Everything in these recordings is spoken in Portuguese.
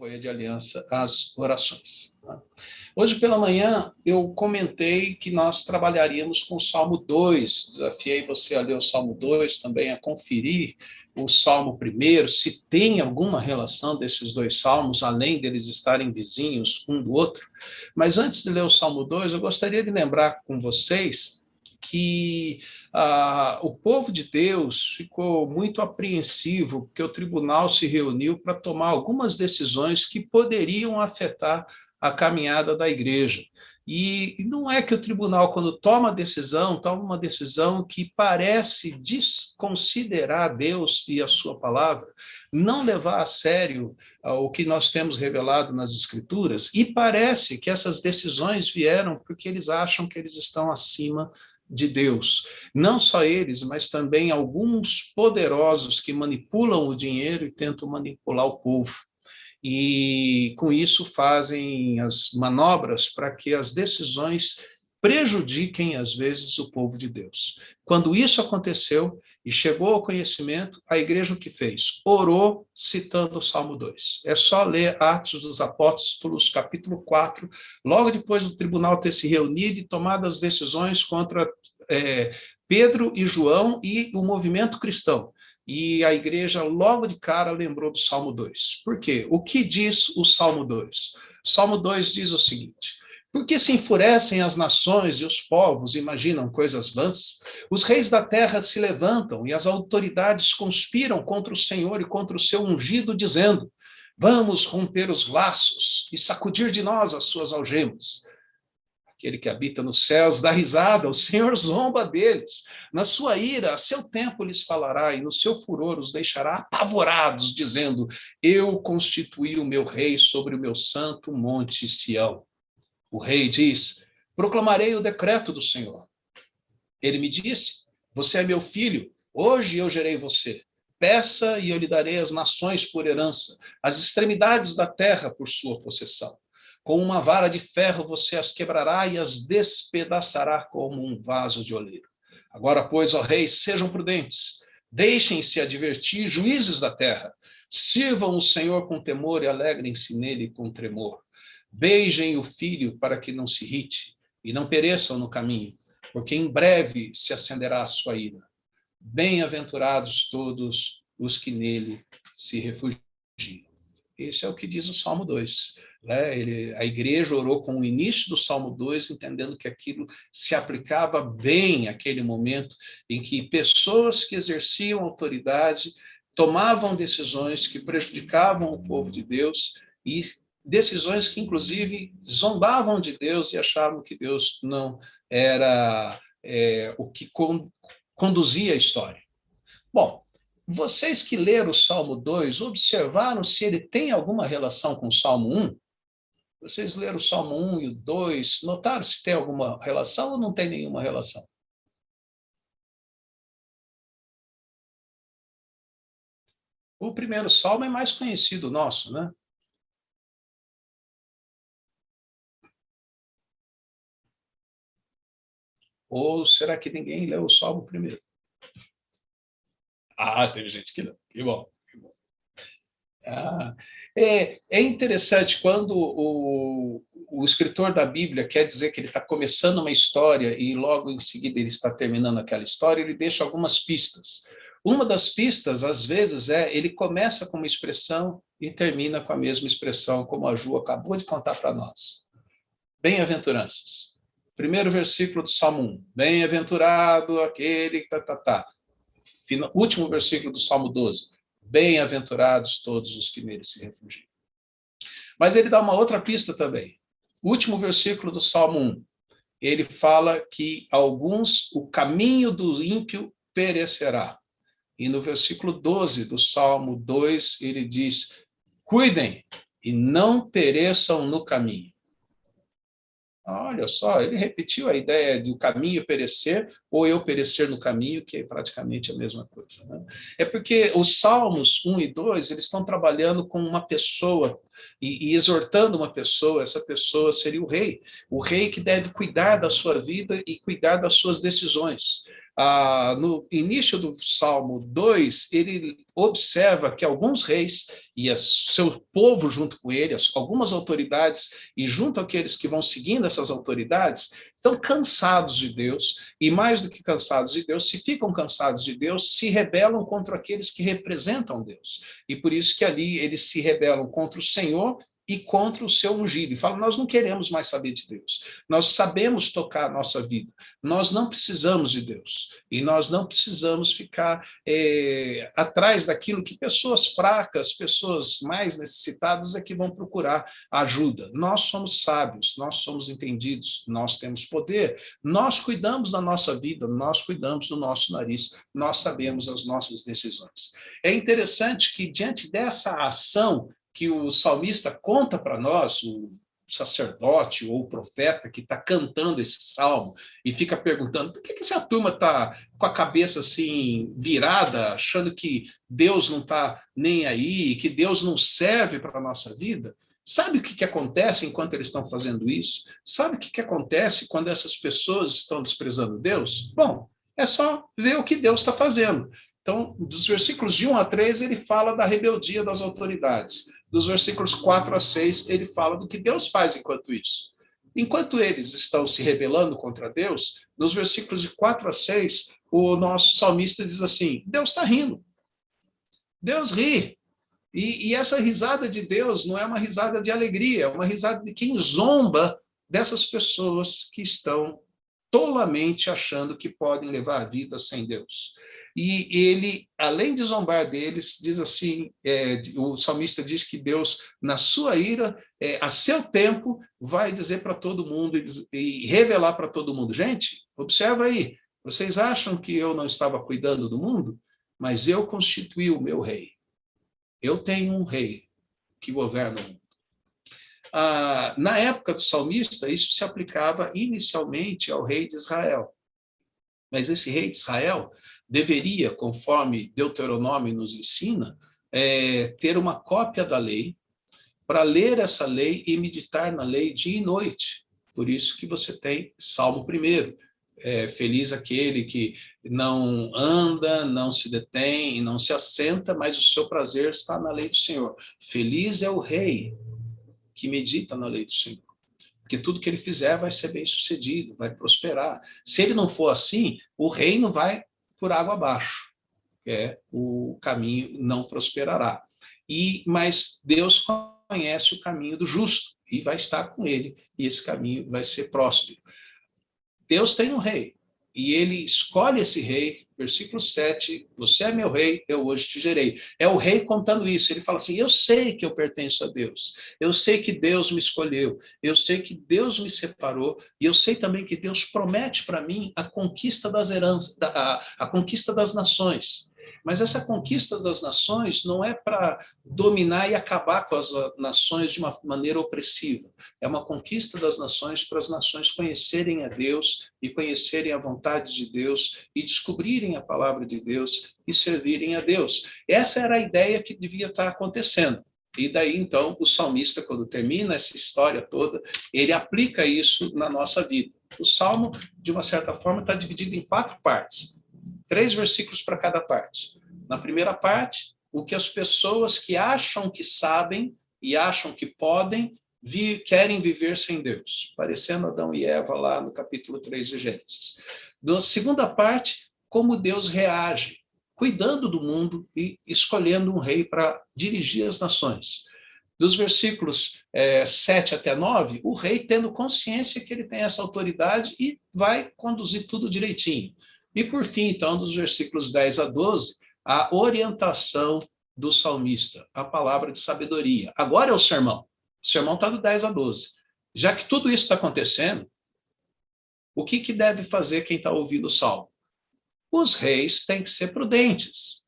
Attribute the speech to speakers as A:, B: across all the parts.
A: novo aí de aliança, as orações. Hoje pela manhã eu comentei que nós trabalharíamos com o Salmo 2, desafiei você a ler o Salmo 2, também a conferir o Salmo 1, se tem alguma relação desses dois salmos, além deles estarem vizinhos um do outro. Mas antes de ler o Salmo 2, eu gostaria de lembrar com vocês que o povo de Deus ficou muito apreensivo, porque o tribunal se reuniu para tomar algumas decisões que poderiam afetar a caminhada da igreja. E não é que o tribunal, quando toma uma decisão que parece desconsiderar Deus e a sua palavra, não levar a sério o que nós temos revelado nas Escrituras, e parece que essas decisões vieram porque eles acham que eles estão acima de Deus. Não só eles, mas também alguns poderosos que manipulam o dinheiro e tentam manipular o povo. E com isso fazem as manobras para que as decisões prejudiquem, às vezes, o povo de Deus. Quando isso aconteceu e chegou ao conhecimento, a igreja o que fez? Orou citando o Salmo 2. É só ler Atos dos Apóstolos, capítulo 4, logo depois do tribunal ter se reunido e tomado as decisões contra Pedro e João e o movimento cristão. E a igreja, logo de cara, lembrou do Salmo 2. Por quê? O que diz o Salmo 2? O Salmo 2 diz o seguinte: porque se enfurecem as nações e os povos imaginam coisas vãs? Os reis da terra se levantam e as autoridades conspiram contra o Senhor e contra o seu ungido, dizendo: vamos romper os laços e sacudir de nós as suas algemas. Aquele que habita nos céus dá risada, o Senhor zomba deles. Na sua ira, a seu tempo lhes falará, e no seu furor os deixará apavorados, dizendo: eu constituí o meu rei sobre o meu santo monte Sião. O rei diz: proclamarei o decreto do Senhor. Ele me disse: você é meu filho, hoje eu gerei você. Peça e eu lhe darei as nações por herança, as extremidades da terra por sua possessão. Com uma vara de ferro você as quebrará e as despedaçará como um vaso de oleiro. Agora, pois, ó reis, sejam prudentes, deixem-se advertir, juízes da terra, sirvam o Senhor com temor e alegrem-se nele com tremor. Beijem o filho para que não se irrite e não pereçam no caminho, porque em breve se acenderá a sua ira. Bem-aventurados todos os que nele se refugiam. Esse é o que diz o Salmo 2. A igreja orou com o início do Salmo 2, entendendo que aquilo se aplicava bem àquele momento em que pessoas que exerciam autoridade tomavam decisões que prejudicavam o povo de Deus e decisões que, inclusive, zombavam de Deus e achavam que Deus não era o que conduzia a história. Bom, vocês que leram o Salmo 2, observaram se ele tem alguma relação com o Salmo 1? Vocês leram o Salmo 1 e o 2, notaram se tem alguma relação ou não tem nenhuma relação? O primeiro Salmo é mais conhecido nosso, né? Ou será que ninguém leu o Salmo primeiro? Teve gente que não. Que bom. É interessante quando o escritor da Bíblia quer dizer que ele está começando uma história e logo em seguida ele está terminando aquela história, ele deixa algumas pistas. Uma das pistas, às vezes, ele começa com uma expressão e termina com a mesma expressão, como a Ju acabou de contar para nós. Bem-aventuranças. Primeiro versículo do Salmo 1. Bem-aventurado aquele que Último versículo do Salmo 12. Bem-aventurados todos os que nele se refugiam. Mas ele dá uma outra pista também. Último versículo do Salmo 1. Ele fala que o caminho do ímpio perecerá. E no versículo 12 do Salmo 2, ele diz: cuidem e não pereçam no caminho. Olha só, ele repetiu a ideia do caminho perecer ou eu perecer no caminho, que é praticamente a mesma coisa. Né? É porque os Salmos 1 e 2, eles estão trabalhando com uma pessoa e exortando uma pessoa, essa pessoa seria o rei que deve cuidar da sua vida e cuidar das suas decisões. No início do Salmo 2, ele observa que alguns reis e seu povo junto com ele, algumas autoridades, e junto àqueles que vão seguindo essas autoridades, estão cansados de Deus, e mais do que cansados de Deus, se ficam cansados de Deus, se rebelam contra aqueles que representam Deus. E por isso que ali eles se rebelam contra o Senhor e contra o seu ungido. E falam, nós não queremos mais saber de Deus. Nós sabemos tocar a nossa vida. Nós não precisamos de Deus. E nós não precisamos ficar atrás daquilo que pessoas fracas, pessoas mais necessitadas é que vão procurar ajuda. Nós somos sábios, nós somos entendidos, nós temos poder, nós cuidamos da nossa vida, nós cuidamos do nosso nariz, nós sabemos as nossas decisões. É interessante que, diante dessa ação que o salmista conta para nós, o sacerdote ou o profeta que está cantando esse salmo e fica perguntando por que essa turma está com a cabeça assim virada, achando que Deus não está nem aí, que Deus não serve para a nossa vida? Sabe o que acontece enquanto eles estão fazendo isso? Sabe o que acontece quando essas pessoas estão desprezando Deus? Bom, é só ver o que Deus está fazendo. Então, dos versículos de 1 a 3, ele fala da rebeldia das autoridades. Dos versículos 4 a 6, ele fala do que Deus faz enquanto isso. Enquanto eles estão se rebelando contra Deus, nos versículos de 4 a 6, o nosso salmista diz assim, Deus está rindo. Deus ri. E essa risada de Deus não é uma risada de alegria, é uma risada de quem zomba dessas pessoas que estão tolamente achando que podem levar a vida sem Deus. E ele, além de zombar deles, diz assim, o salmista diz que Deus, na sua ira, a seu tempo, vai dizer para todo mundo e revelar para todo mundo. Gente, observa aí, vocês acham que eu não estava cuidando do mundo? Mas eu constituí o meu rei. Eu tenho um rei que governa o mundo. Na época do salmista, isso se aplicava inicialmente ao rei de Israel. Mas esse rei de Israel deveria, conforme Deuteronômio nos ensina, ter uma cópia da lei, para ler essa lei e meditar na lei dia e noite. Por isso que você tem Salmo 1. Feliz aquele que não anda, não se detém e não se assenta, mas o seu prazer está na lei do Senhor. Feliz é o rei que medita na lei do Senhor. Porque tudo que ele fizer vai ser bem sucedido, vai prosperar. Se ele não for assim, o reino vai por água abaixo. O caminho não prosperará. Mas Deus conhece o caminho do justo e vai estar com ele, e esse caminho vai ser próspero. Deus tem um rei, e ele escolhe esse rei, versículo 7, você é meu rei, eu hoje te gerei. É o rei contando isso, ele fala assim, eu sei que eu pertenço a Deus, eu sei que Deus me escolheu, eu sei que Deus me separou, e eu sei também que Deus promete para mim a conquista das heranças, a conquista das nações. Mas essa conquista das nações não é para dominar e acabar com as nações de uma maneira opressiva. É uma conquista das nações para as nações conhecerem a Deus e conhecerem a vontade de Deus e descobrirem a palavra de Deus e servirem a Deus. Essa era a ideia que devia estar acontecendo. E daí, então, o salmista, quando termina essa história toda, ele aplica isso na nossa vida. O salmo, de uma certa forma, está dividido em 4 partes. 3 versículos para cada parte. Na primeira parte, o que as pessoas que acham que sabem e acham que podem, querem viver sem Deus, parecendo Adão e Eva lá no capítulo 3 de Gênesis. Na segunda parte, como Deus reage, cuidando do mundo e escolhendo um rei para dirigir as nações. Dos versículos 7 até 9, o rei tendo consciência que ele tem essa autoridade e vai conduzir tudo direitinho. E por fim, então, dos versículos 10 a 12, a orientação do salmista, a palavra de sabedoria. Agora é o sermão. O sermão está do 10 a 12. Já que tudo isso está acontecendo, o que deve fazer quem está ouvindo o salmo? Os reis têm que ser prudentes,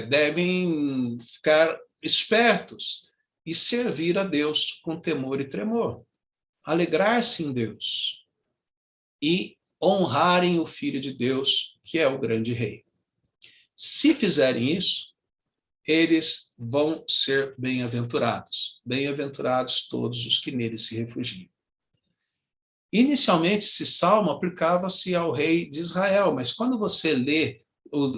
A: devem ficar espertos e servir a Deus com temor e tremor, alegrar-se em Deus e honrarem o Filho de Deus, que é o grande rei. Se fizerem isso, eles vão ser bem-aventurados. Bem-aventurados todos os que nele se refugiam. Inicialmente, esse salmo aplicava-se ao rei de Israel, mas quando você lê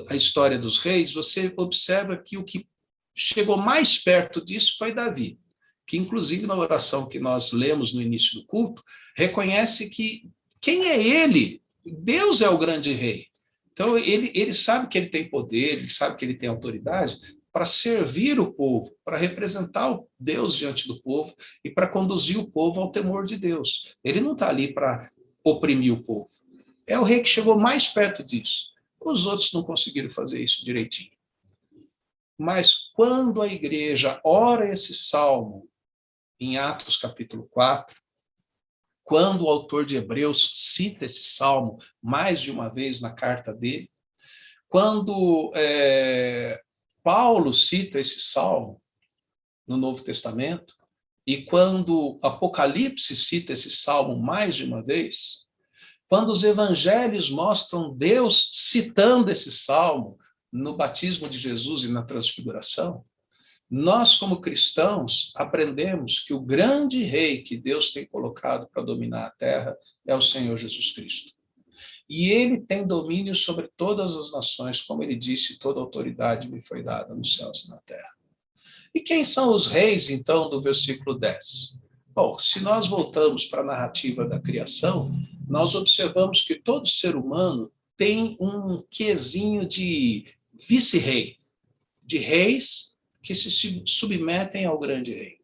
A: a história dos reis, você observa que o que chegou mais perto disso foi Davi, que inclusive na oração que nós lemos no início do culto, reconhece que quem é ele? Deus é o grande rei. Então, ele sabe que ele tem poder, ele sabe que ele tem autoridade para servir o povo, para representar o Deus diante do povo e para conduzir o povo ao temor de Deus. Ele não está ali para oprimir o povo. É o rei que chegou mais perto disso. Os outros não conseguiram fazer isso direitinho. Mas quando a igreja ora esse salmo, em Atos capítulo 4, quando o autor de Hebreus cita esse salmo mais de uma vez na carta dele, quando Paulo cita esse salmo no Novo Testamento, e quando Apocalipse cita esse salmo mais de uma vez, quando os evangelhos mostram Deus citando esse salmo no batismo de Jesus e na transfiguração, nós, como cristãos, aprendemos que o grande rei que Deus tem colocado para dominar a terra é o Senhor Jesus Cristo. E ele tem domínio sobre todas as nações, como ele disse, toda autoridade me foi dada nos céus e na terra. E quem são os reis, então, do versículo 10? Bom, se nós voltamos para a narrativa da criação, nós observamos que todo ser humano tem um quesinho de vice-rei, de reis que se submetem ao grande rei.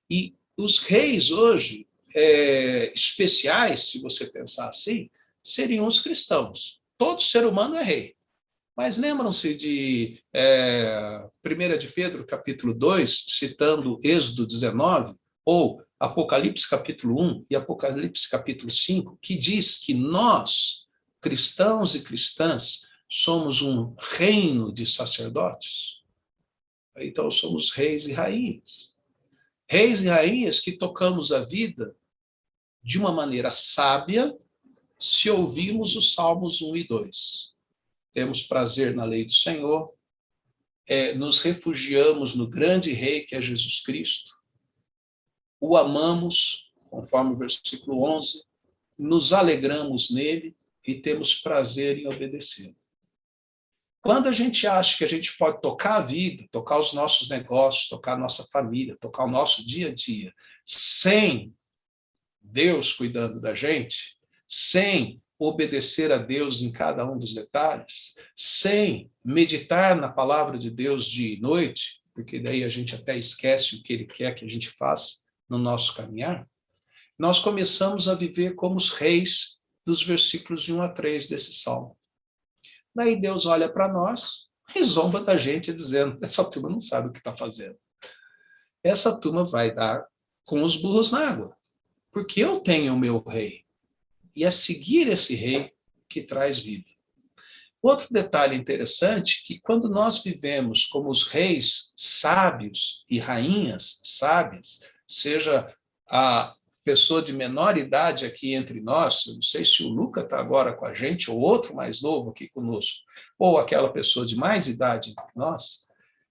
A: E os reis hoje, especiais, se você pensar assim, seriam os cristãos. Todo ser humano é rei. Mas lembram-se de 1 de Pedro, capítulo 2, citando Êxodo 19, ou Apocalipse, capítulo 1 e Apocalipse, capítulo 5, que diz que nós, cristãos e cristãs, somos um reino de sacerdotes? Então, somos reis e rainhas. Reis e rainhas que tocamos a vida de uma maneira sábia, se ouvirmos os Salmos 1 e 2. Temos prazer na lei do Senhor, nos refugiamos no grande rei que é Jesus Cristo, o amamos, conforme o versículo 11, nos alegramos nele e temos prazer em obedecê-lo. Quando a gente acha que a gente pode tocar a vida, tocar os nossos negócios, tocar a nossa família, tocar o nosso dia a dia, sem Deus cuidando da gente, sem obedecer a Deus em cada um dos detalhes, sem meditar na palavra de Deus dia e noite, porque daí a gente até esquece o que ele quer que a gente faça no nosso caminhar, nós começamos a viver como os reis dos versículos de 1 a 3 desse salmo. Daí Deus olha para nós e zomba da gente, dizendo, essa turma não sabe o que está fazendo. Essa turma vai dar com os burros na água, porque eu tenho o meu rei. E é seguir esse rei que traz vida. Outro detalhe interessante é que quando nós vivemos como os reis sábios e rainhas sábias, seja a pessoa de menor idade aqui entre nós, eu não sei se o Luca está agora com a gente, ou outro mais novo aqui conosco, ou aquela pessoa de mais idade entre nós,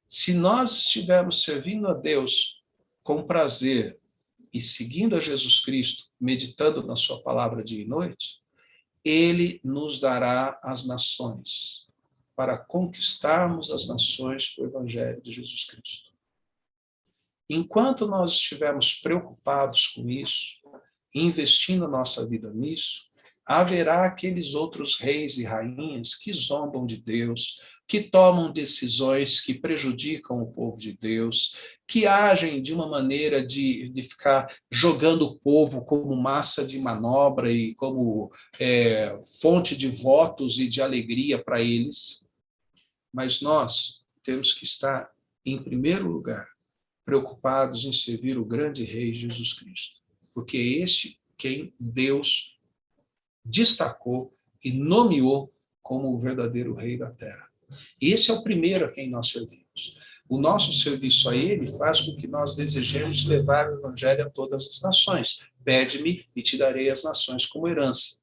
A: se nós estivermos servindo a Deus com prazer e seguindo a Jesus Cristo, meditando na sua palavra dia e noite, ele nos dará as nações, para conquistarmos as nações com o Evangelho de Jesus Cristo. Enquanto nós estivermos preocupados com isso, investindo a nossa vida nisso, haverá aqueles outros reis e rainhas que zombam de Deus, que tomam decisões que prejudicam o povo de Deus, que agem de uma maneira de ficar jogando o povo como massa de manobra e como fonte de votos e de alegria para eles. Mas nós temos que estar, em primeiro lugar, preocupados em servir o grande Rei Jesus Cristo, porque é este quem Deus destacou e nomeou como o verdadeiro Rei da Terra. Esse é o primeiro a quem nós servimos. O nosso serviço a ele faz com que nós desejemos levar o Evangelho a todas as nações. Pede-me e te darei as nações como herança.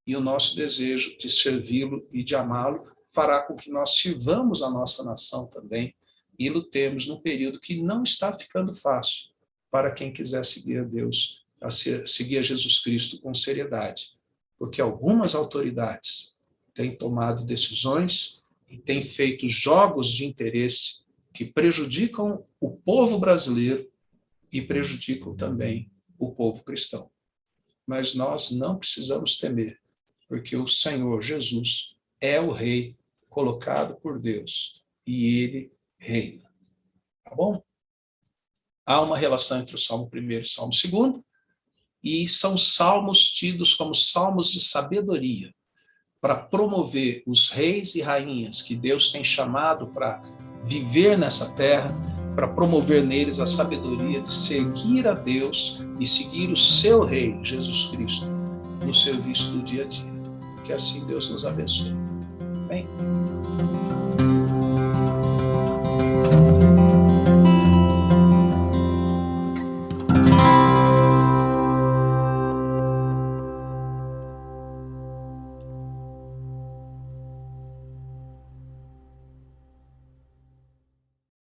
A: E o nosso desejo de servi-lo e de amá-lo fará com que nós sirvamos a nossa nação também e lutemos num período que não está ficando fácil para quem quiser seguir a Deus a seguir a Jesus Cristo com seriedade, porque algumas autoridades têm tomado decisões e têm feito jogos de interesse que prejudicam o povo brasileiro e prejudicam também o povo cristão. Mas nós não precisamos temer, porque o Senhor Jesus é o Rei colocado por Deus e Ele reina. Tá bom? Há uma relação entre o Salmo 1 e o Salmo 2, e são salmos tidos como salmos de sabedoria, para promover os reis e rainhas que Deus tem chamado para viver nessa terra, para promover neles a sabedoria de seguir a Deus e seguir o seu Rei, Jesus Cristo, no serviço do dia a dia. Que assim Deus nos abençoe. Amém?